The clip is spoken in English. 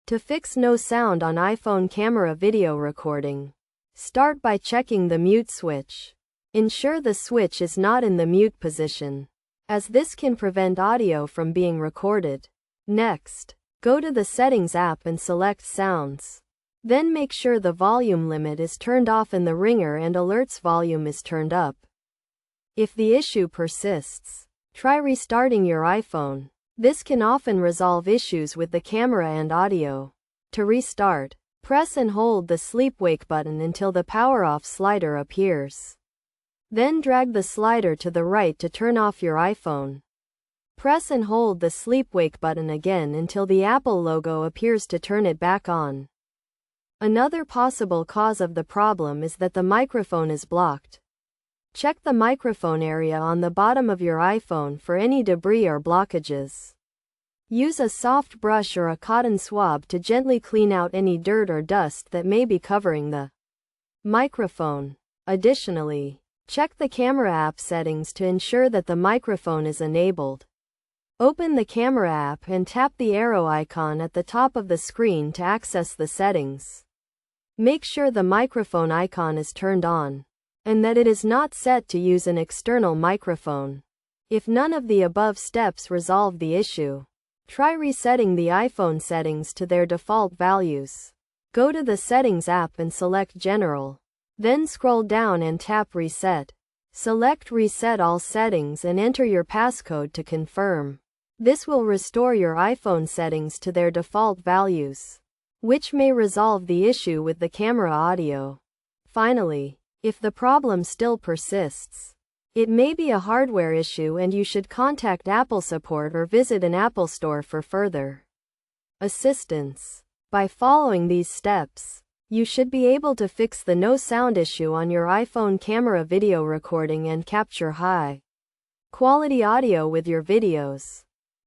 To fix no sound on iPhone camera video recording, start by checking the mute switch. Ensure the switch is not in the mute position, as this can prevent audio from being recorded. Next, go to the Settings app and select Sounds. Then make sure the volume limit is turned off and the ringer and alerts volume is turned up. If the issue persists, try restarting your iPhone. This can often resolve issues with the camera and audio. To restart, press and hold the sleep-wake button until the power-off slider appears. Then drag the slider to the right to turn off your iPhone. Press and hold the sleep-wake button again until the Apple logo appears to turn it back on. Another possible cause of the problem is that the microphone is blocked. Check the microphone area on the bottom of your iPhone for any debris or blockages. Use a soft brush or a cotton swab to gently clean out any dirt or dust that may be covering the microphone. Additionally, check the camera app settings to ensure that the microphone is enabled. Open the camera app and tap the arrow icon at the top of the screen to access the settings. Make sure the microphone icon is turned on, and that it is not set to use an external microphone. If none of the above steps resolve the issue, try resetting the iPhone settings to their default values. Go to the Settings app and select General. Then scroll down and tap Reset. Select Reset All Settings and enter your passcode to confirm. This will restore your iPhone settings to their default values, which may resolve the issue with the camera audio. Finally, if the problem still persists, it may be a hardware issue and you should contact Apple support or visit an Apple store for further assistance. By following these steps, you should be able to fix the no sound issue on your iPhone camera video recording and capture high quality audio with your videos.